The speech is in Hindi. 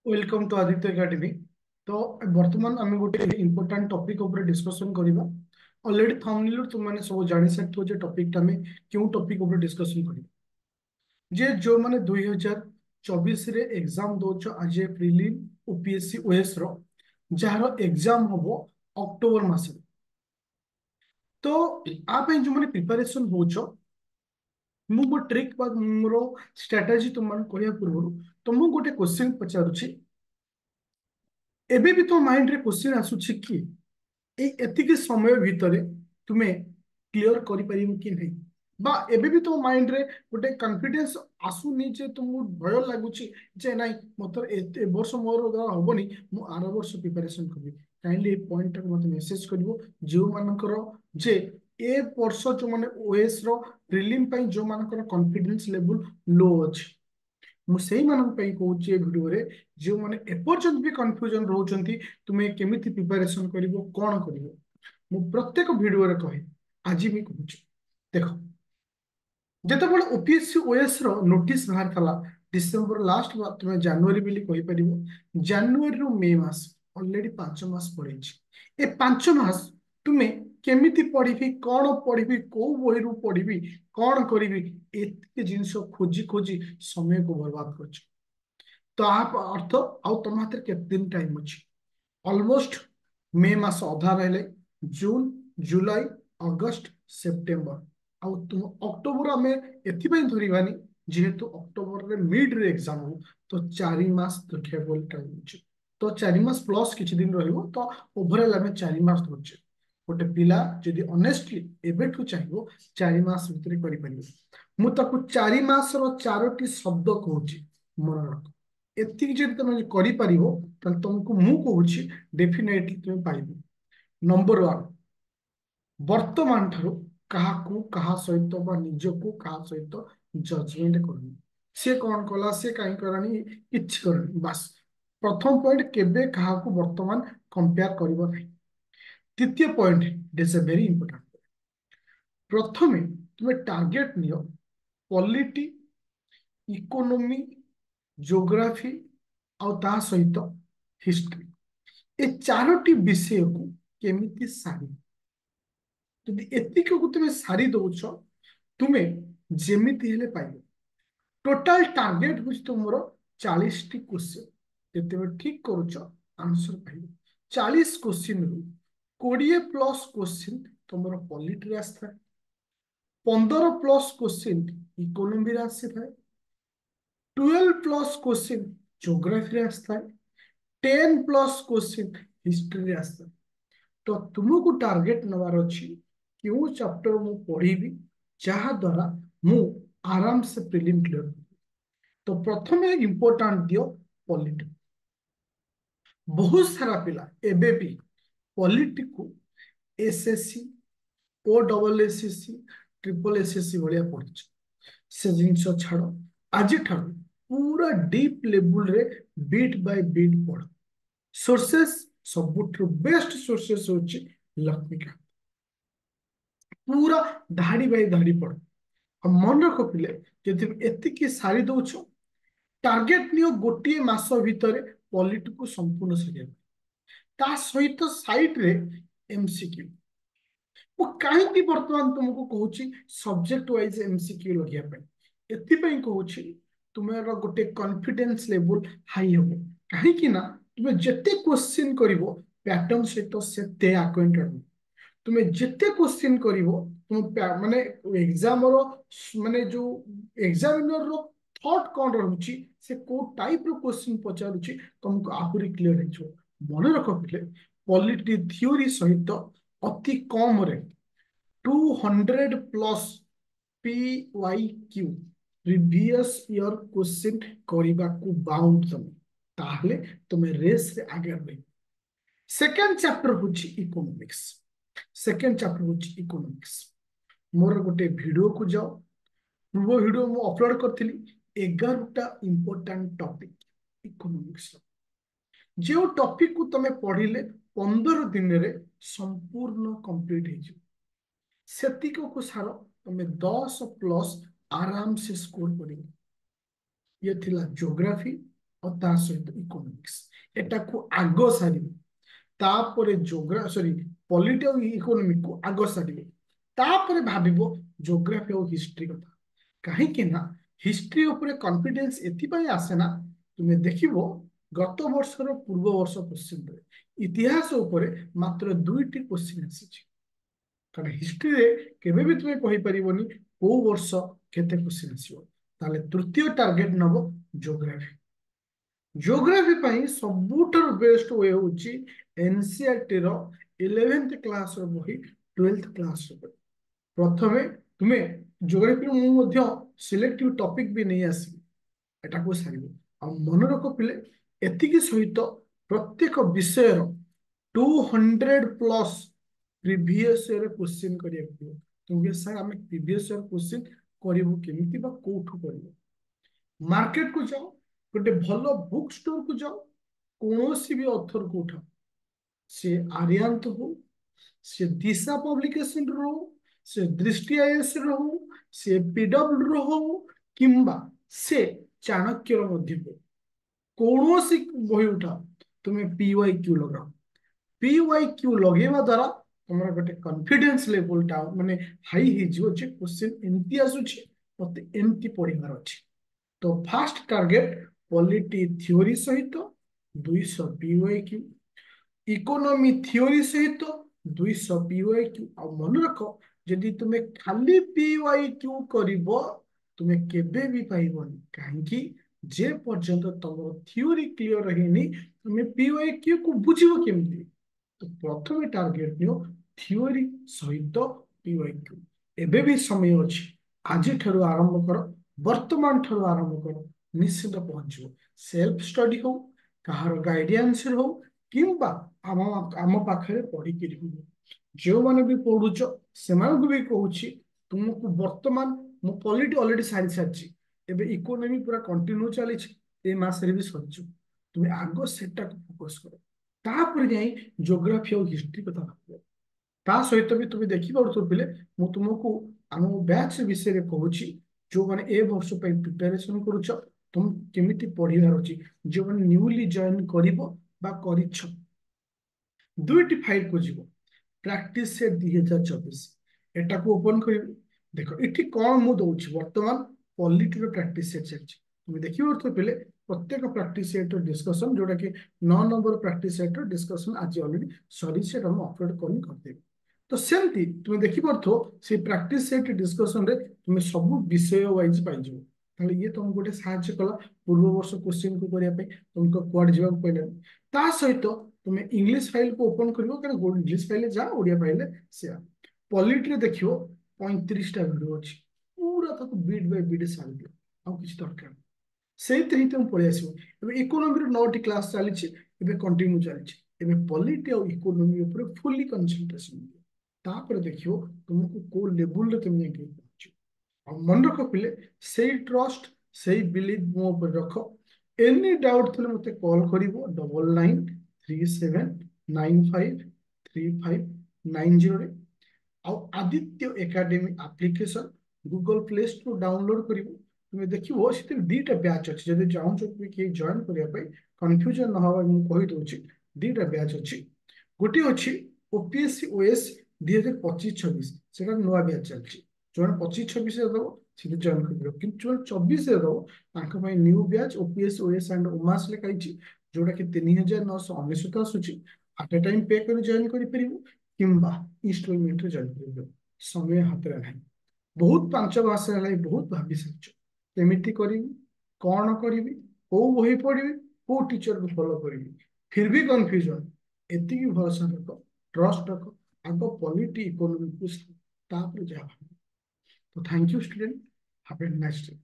Welcome to Aditya academy. तो वर्तमान आम गोटे इंपोर्टाट टॉपिक ऊपर डिस्कशन करबा। ऑलरेडी थंबनेल तुम मैंने सब जानि सारिथो जे टॉपिक आम क्यों टॉपिक ऊपर डिस्कशन करबा। जे जो माने 2024 रे एग्जाम दोच आज प्रिलिम ओपीएससी ओएस रो जार एग्जाम हबो अक्टोबर मास। तो आप जो माने प्रिपरेशन होचो मु मो ट्रिक बा मोर स्ट्रेटजी तुम मान कहया पूर्व तो मु गोटे क्वेश्चन पचारुछि। एबे भी तो माइंड रे क्वेश्चन आसुछि कि एतिकी समय भितर तुमे क्लियर करिपारिबो कि नहीं, बा एबे भी तो माइंड रे गोटे कॉन्फिडेंस आसुनी जे तुमको भय लागुछि जे नहीं मतलब ए वर्ष मोर द्वारा हबनी मु आर वर्ष प्रिपरेशन करबी। काइंडली ए पॉइंट को मते मेसेज करिवो जो मानकर जे ए वर्ष जो माने ओएस रो प्रीलिम पई जो मानकर कॉन्फिडेंस लेवल लो अछि। मु सेही मानक पई कहूची ए वीडियो रे जो माने एपर्यंत भी कंफ्यूजन रहउचंती तुमे केमिति प्रिपरेशन करिवो कोन करिवो मु प्रत्येक वीडियो रे कहे आज भी कहूची। देखो जेतेबेले ओपीएससी ओएस रो नोटिस बाहर थला डिसेंबर लास्ट बा तुमे जनवरी बिली कहि परिवो जनवरी रो मे मास ऑलरेडी 5 मास पड़ेछि। ए 5 मास तुमे केमिति पढ़िबी कोन पढ़िबी को बही रु पढ़िबी कोन करिबी एते जिंस खोजी खोजी समय को बर्बाद करछ। तो आप अर्थ आउ तुम हाथ केते दिन टाइम अछि ऑलमोस्ट मे मास अधा रहले जून जुलाई अगस्त सेप्टेम्बर आउ तुम अक्टोबर आम एथिपाई धरवानी जेहेतु अक्टोबर रे मिड रे एग्जाम हो तो 4 मास देखा टाइम अछि। तो 4 मास प्लस किछि दिन रहिबो तो ओवरऑल आम 4 मास धरछे। गोटे पिला जदि ऑनेस्टली एबेठु चाहिबो 4 मास भितर करि परिबो। मु ताकु 4 मास रो 4टी शब्द कहूची मन रख। एतिक जदि तुम करि परिबो त तुमको मु कहूची डेफिनेटली तुम पाइबो। नंबर 1 वर्तमान ठारू काहाकू कहा सहित बा निजको कहा सहित जजमेंट करनी से कौन कला से कहीं करानी किछ करनी बस। प्रथम पॉइंट केबे काहाकू वर्तमान कंपेयर करिवो नहीं। तृतीय point it is a very important. प्रथमे तुमे target neo polity economy geography आउ ता सहित हिस्ट्री ए चारोटी विषय को केमिति सारी जदि एतिक को तुमे सारी दउछ तुमे जेमिति हेले पाइबो। टोटल टार्गेट होछ तुमरो 40टी क्वेश्चन जेतेबे ठीक करूछ आंसर पाइबो। 40 क्वेश्चन रु 20 प्लस क्वेश्चन तुमरो पॉलिटी रे आस्था 15 प्लस क्वेश्चन इकोनॉमी रे आस्था 12 प्लस क्वेश्चन ज्योग्राफी रे आस्था 10 प्लस क्वेश्चन हिस्ट्री रे आस्था। तो तुमको टार्गेट नवार अच्छी क्यों चैप्टर मु पढ़ी जहा द्वारा मु आराम से प्रिलिम क्लियर। तो प्रथमे इंपोर्टांट दियो पॉलिटी। बहुत सारा पिला एबे भी पॉलिटी को एसएससी ओ डबल एसएससी ट्रिपल एसएससी भाया पढ़ी से जिनस छाड़ आज ठार पूरा डीप लेवल रे बीट बाय बीट पढ़। सोर्सेस सबुठ बेस्ट सोर्सेस होची लक्ष्मीकांत पूरा धाड़ी बाई धाड़ी पढ़। मन रख पिले जदि एतिकी सारी दउछ टार्गेट नियो गोटे मास भितर पॉलिटी को संपूर्ण सरिया ता सहित साइड रे एमसीक्यू वो कहीं वर्तमान तुमको कहूँ सब्जेक्ट वाइज एमसीक्यू लगे एपाई कहूँ तुम्हारा गोटे कॉन्फिडेंस लेवल हाई हम कहीं ना तुम्हें जिते क्वेश्चन कर पैटर्न सहित से आक्वेंटेड तुम्हें जिते क्वेश्चन कर तुम माने एग्जाम माने जो एग्जामिनर रो थॉट कौन रहुची से को टाइप रो क्वेश्चन पचारुची तुमको आहुरी क्लियर हो। मन रख पिले पॉलिटी थ्योरी सहित अति कम रे 200 plus PYQ previous year question करबा को बाउंड तमे तुम रेस रे आगे रही। सेकेंड चैप्टर होची इकोनॉमिक्स। सेकेंड चैप्टर होची इकोनॉमिक्स मोर गोटे वीडियो को जाओ पूर्व वीडियो मु अपलोड करथिली 11टा इंपोर्टेंट टॉपिक इकोनॉमिक्स जो टॉपिक को तमे पढ़िले 15 दिन रे संपूर्ण कंप्लीट हो सेतिक को सार तुम 10 प्लस आराम से स्कोर कर। ये थिला ज्योग्राफी और ता सहित इकोनॉमिक्स एटा को आगो सारी तापरे जोग्रा सॉरी पॉलिटी और इकोनॉमी को आगो सारी तापरे भाबिबो ज्योग्राफी और हिस्ट्री कथा कहीं कि ना हिस्ट्री ऊपर कॉन्फिडेंस एथिपाई आसे ना तुमे देखिबो गत वर्षर पूर्व वर्ष क्वेश्चन रे इतिहास ऊपर मात्र दुईटी क्वेश्चन आसीछि कारण हिस्ट्री रे केबे भी तुमे कहि परिबोनी को वर्ष केते क्वेश्चन आसीबो ताले तृतीय टार्गेट नबो ज्योग्राफी ज्योग्राफी ପାଇଁ ସବୁଠାରୁ ବେଷ୍ଟ वे होची एनसीईआरटी रो 11th क्लास रो बही 12th क्लास रो बही प्रथमे तुमे ज्योग्राफी मु मध्य सिलेक्टिव टॉपिक भी नहीं आसी एटा को सारिबो आ मन रख पिले एतिकी सहित प्रत्येक विषय रो 200 प्लस प्रीवियस ईयर क्वेश्चन करिया पड़िबो तुमके सर हमें प्रीवियस ईयर क्वेश्चन करिवो केमिति बा कोठु करिवो मार्केट को जाओ गोटे भल बुक स्टोर को जाओ कौन सी भी ऑथर को उठाओ से आर्यांत हो से दिशा पब्लिकेशन रो से दृष्टि आईएस रो से पीडब्ल्यू रो किंबा से चाणक्य रो मध्य हो कौन सी बही उठाओ तुम्हें पीवाई क्यू लगाओ पीवाई क्यू लगेवा द्वारा तुम्हारा गोटे कॉन्फिडेंस लेवल टा माने हाई ही जो जे क्वेश्चन एमती आसुची मते एमती पढ़िबार अछि तो फास्ट टार्गेट पॉलिटी थ्योरी सहित 200 पीवाई क्यू इकोनॉमी थ्योरी सहित 200 पीवाई क्यू आ मन रख जदि तुमे खाली पीवाई क्यू करिवो तुमे केबे भी पाइबनी काहेकि जे पर्यंत तमरो थ्योरी क्लियर हेनी तुमे पीवाई क्यू को बुझिबो केमती तो प्रथम टार्गेट नियो थ्योरी सहित पीवाई क्यू एबे भी समय अछि आज ठारू आरंभ कर वर्तमान ठारू आरंभ कर निश्चित पहुंचो सेल्फ स्टडी हो कहार गाइडेंस हो किंबा आम आम पाखे पढ़ी जो मैंने भी पढ़ुच से भी कहूँ तुमको वर्तमान मु पॉलिटी ऑलरेडी सारी सारी एबे इकोनॉमी पूरा कंटिन्यू चली ए मास रे भी सरिछु तुम आगो सेटा को फोकस करो तापर जाई ज्योग्राफी और हिस्ट्री कथा भाबो ता सहित भी तुम देखि पारुथो पिले मु तुमको आम बैच विषय रे कहूची जो माने ए वर्ष पे प्रिपरेशन करूछ तुम केमिति पढ़िबार अछि जो माने न्यूली जॉइन करिवो बा करिछ दुईटी फाइल को जीवो प्रैक्टिस सेट 2024 एटा को ओपन कर देखो इठी कौन मु दउछि वर्तमान पॉलिटी रो प्रैक्टिस सेट चलछि तुम देखियो तो पहले प्रत्येक प्रैक्टिस सेट रो डिस्कशन जोटा कि 9 नंबर प्रैक्टिस सेट रो डिस्कशन आज ऑलरेडी सॉरी सेट हम अपलोड कर देबे तो सेमती तुम देखि परथो से प्रैक्टिस सेट डिस्कशन रे तुम सब विषय वाइज पाइ जिवो ताले ये तुम गोटे साहाय्य कला पूर्व वर्ष क्वेश्चन को करिया पे तुमको क्वाड जीवा पहिले ता सहित तुम इंग्लिश फाइल को ओपन करिवो कारण इंग्लिश फाइल जा ओडिया फाइल से पॉलिटी रे देखियो 35 टा वीडियो अछि पूरा तक बीट बाय बीट साल दियो आ किछ दरकार ସେଇଥିରେ ହିଁ ତୁମେ ପଳେଇ ଆସିବ ଏବେ ଇକୋନୋମିର 9ଟି କ୍ଲାସ ଚାଲିଛି ଏବେ କଣ୍ଟିନ୍ୟू ଚାଲିଛି ଏବେ ପଲିଟି ଆଉ ଇକୋନୋମି ଉପରେ ଫୁଲି କନସେଣ୍ଟ୍ରେସନ ଦିଅ ତାପରେ ଦେଖିବ ତୁମକୁ କୋଉ ଲେବୁଲରେ ତୁମେ ଯାଇକି ପହଞ୍ଚିବ ଆଉ ମନେ ରଖ ପିଲେ ସେଇ ଟ୍ରଷ୍ଟ ସେଇ ବିଲିଭ ମୋ ଉପରେ ରଖ ଏନି ଡାଉଟ୍ ଥିଲେ ମତେ କଲ୍ କରିବ 9937953590 ରେ ଆଉ Aditya academy application Google play store download करिवो तुम देखिवो से दीटा बैच अच्छी जब चाहूँ कि जॉइन करने कन्फ्यूजन न हवा मुझे कही दूसरी दीटा बैच अच्छी गोटे अच्छी ओपीएससी ओएस 2025-26 से नुआ बैच चलती जो 25-26 दब सीधे जॉइन कर कि जो 24 दब new batch OPS OS and उमास लिखाई जोटा कि 3999 आसूची आट ए टाइम पे कर जॉइन कर किंबा इंस्टॉलमेंट जॉइन कर समय हाथ में ना बहुत 5 मास बहुत भावी सारी केमिति करिवि कौन करी को बही पढ़ी को टीचर को फॉलो करी फिर भी कंफ्यूजन एति भरोसा रख ट्रस्ट रख आग पॉलिटी इकोनॉमी को तापर जा तो thank you student have a nice day